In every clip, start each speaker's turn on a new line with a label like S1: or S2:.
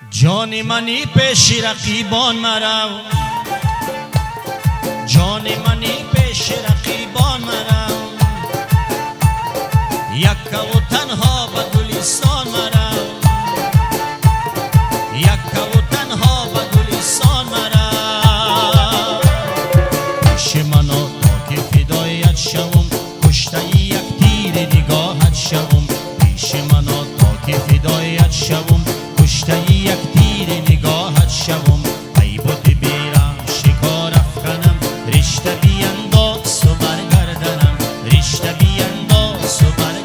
S1: جان منی پیش رقیبان مرو، جان منی پیش رقیبان مرو، یکا و تنها به گلستان مرو، یکا و تنها به گلستان مرو. پیش منو تا که فدایت شوم، کشته یک تیر نگاهت شوم. پیش منو تا که فدایت شوم، کشته یک تیر نگاهت شوم. ای بود بیرم شکار افکنم، رشته بینداز و برگردنم، رشته بینداز و برگردنم.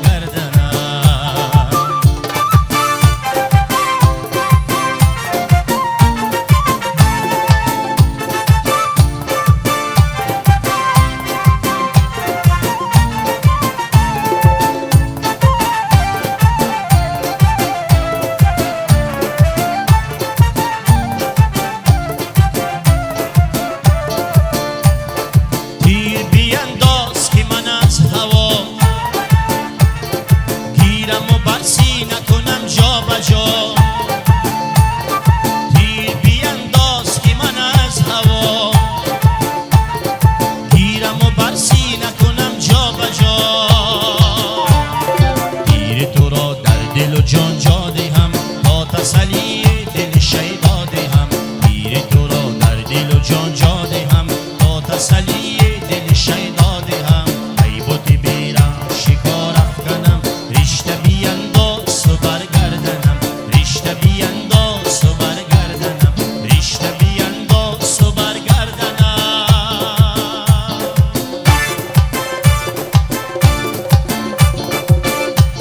S1: جان جا دهم تا تسلی دل شیدا دهم. تیر تو را در دل و جان جا دهم تا تسلی دل شیدا دهم. ای بودی بیرم شکار افکنم، رشته بینداز و برگردنم، رشته بینداز و برگردنم، رشته بینداز و برگردنم.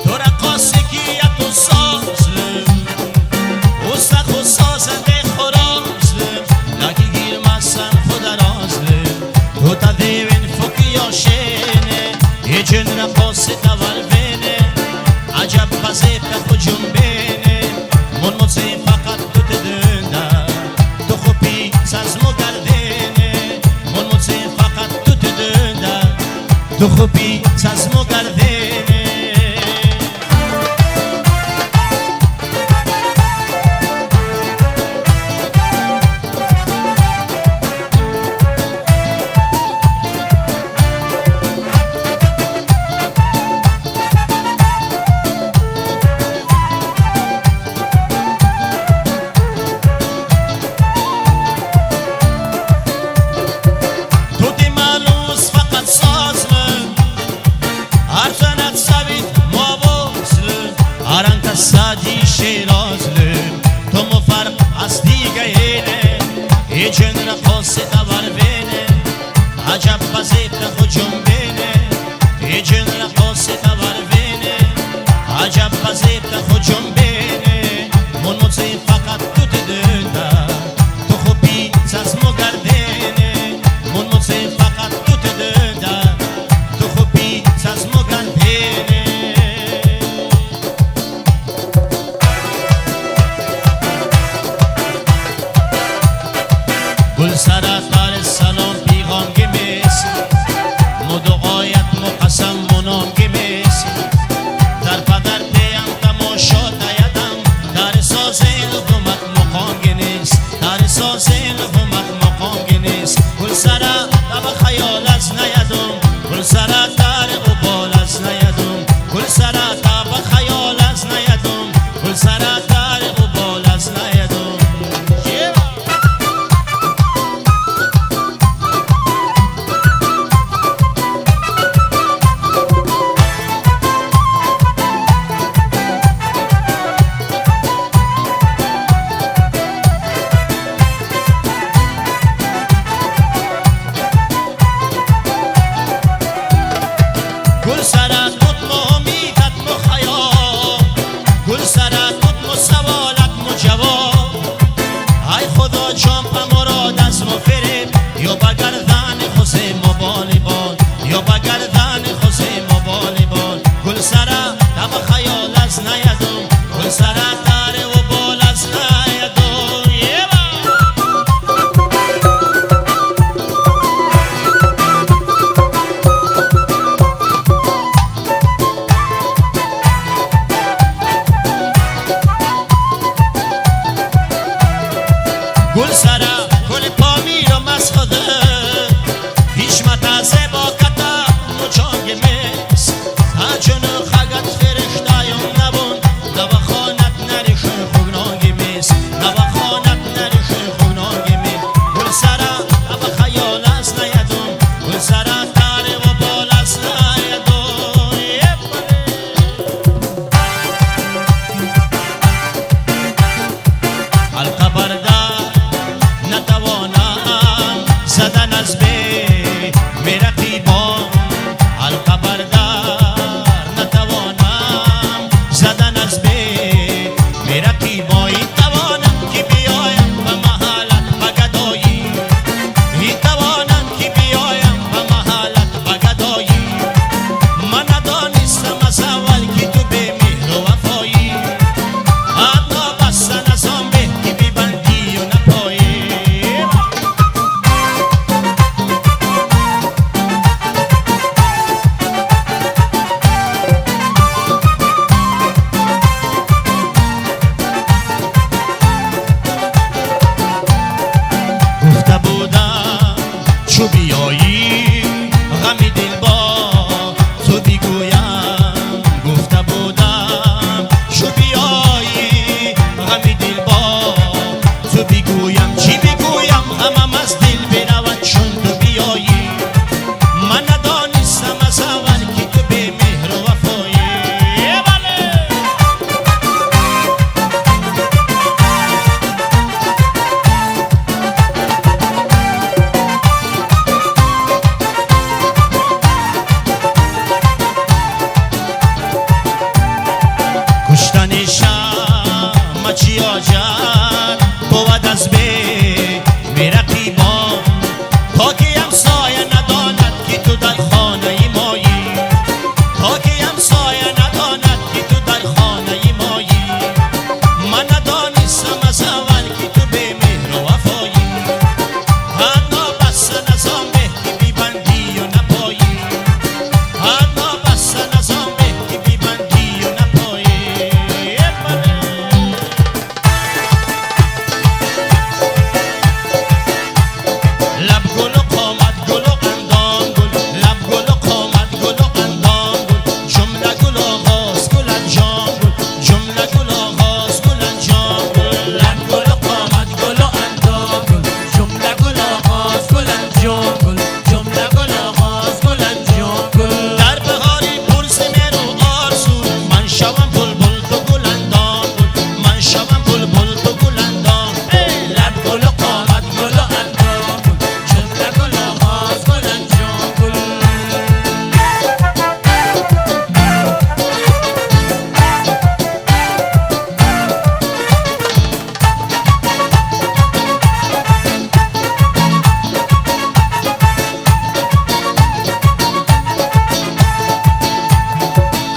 S1: تو رقاصی جن رقاص تور بینه، عجب بزیت خود جنبینه. من موزه فقط تو تدنده، تو خوبی سزمو گردینه. من موزه فقط تو تدنده، تو خوبی سزمو گردینه. سادی شیرازلی تو مفرق از دیگه اینه. ای جن رقاص تور بینه، عجب بزیت خود جنبینه. ای جن رقاص تور بینه، عجب بزیت خود جنبینه. من موزه فقط تو تدنده، تو خوبی ززمو گردینه. من موزه فقط تو تدنده، تو خوبی ززمو گردینه. گل سرطار سلام پیغام گمیس، گل سره گل پا میرم از خدا هیچ متازه با کتا مچانگ میس هجون خگت فرشتایم نبون نوا خانت نریخ خوگنانگ میس نوا خانت نریخ خوگنانگ میس گل سره ابا خیال از نیدون گل سره تاره و بال از نیدون حلقه بردار نتوانم زدن از بی میرقیبان حلقه بردار نتوانم زدن از بی میرقیبان این توانم که بیایم به محلت به گدایی این توانم که بیایم به محلت به گدایی من ندانستم از اول که تو به مهر و وفایی حتی بستن از آن به که بیبندی و نپایی گفته بودم چو بیایی غمی دل با تو بگویم گفته بودم چو بیایی غمی دل با تو بگویم چی بگویم غمم از دل برود چون تو بیایی من ندانستم از اول که تو به مهر و وفایی بله کشتن شمع چی آجر بود از بی میرقیبان تا که همسایه نداند که تو در خانه مایی تا که همسایه نداند که تو در خانه مایی من ندانستم از اول که تو به مهر و وفایی حتی بستن از آن به که بیبندی و نپایی حتی بستن از آن به که بیبندی و نپایی لب گل و قامت گل و اندام گل لب گل و قامت گل و اندام گل جمله گل آغاز گل انجام گل جمله گل آغاز گل انجام گل
S2: لب گل و قامت گل و اندام گل جمله گل آغاز گل انجام گل جمله گل آغاز گل انجام گل
S1: در بهاری پرس مرو آرزو من شوم بلبل تو گل اندام گل من شوم بلبل تو گل اندام
S2: لب گل و قامت گل و اندام گل جمله گل آغاز گل انجام گل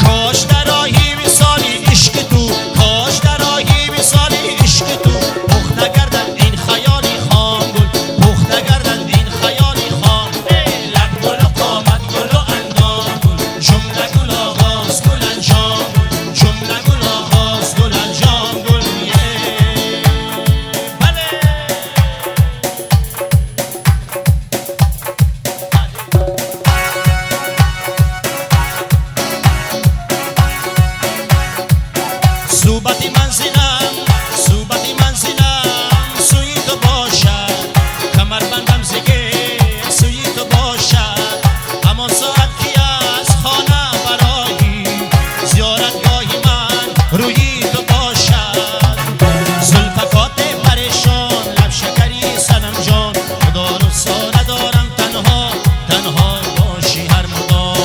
S1: کاش در راهی وصالی عشق تو کاش در راهی وصالی عشق تو پخته گردد این خیالی خام گل پخته گردد این خیالی خام
S2: لب گل و قامت گل و اندام گل
S1: جمله گل آغاز گل انجام گل جمله گل آغاز گل انجام گل بله صوبتی منزلم سوی تو باشد کمر بندم زگه سوی تو باشد همان ساعت که از خانه برایی زیارتگاهی من روی تو باشد زلفکات پریشان لب شکری صنم جان خدا رو سا ندارم تنها تنها باشی هر مدام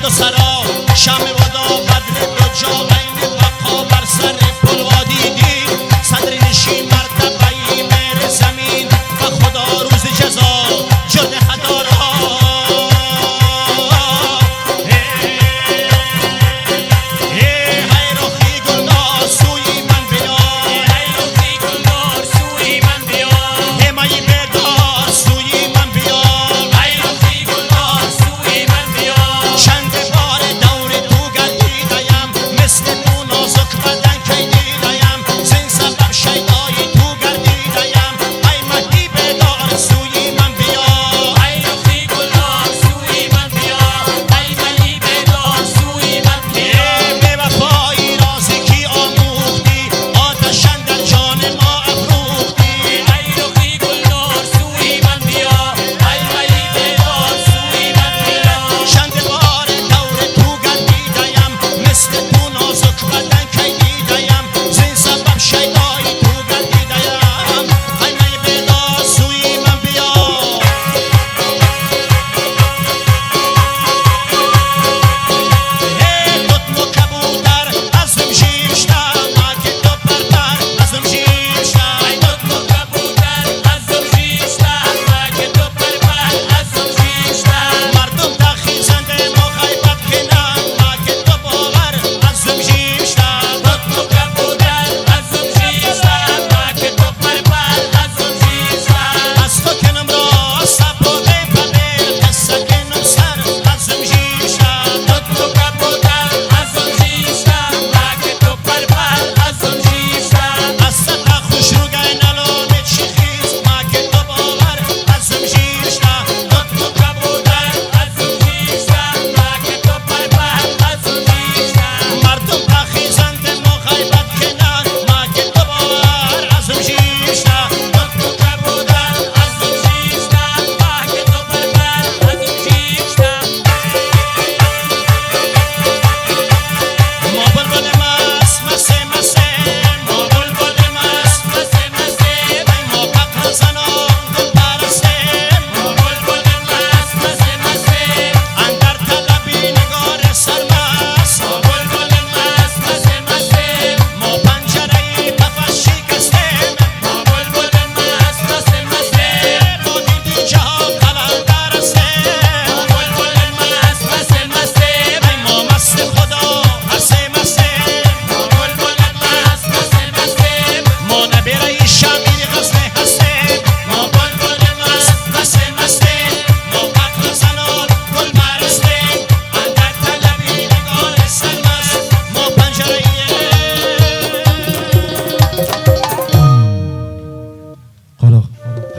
S1: و سرا شم بادا بدر دو جاغین وقا بر سر پل وادیدی صدر نشین مرتبهی مهر زمین و خدا روز جزا جرد خدارا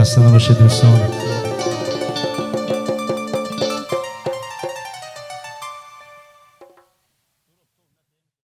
S3: خسته نباشید دوستان.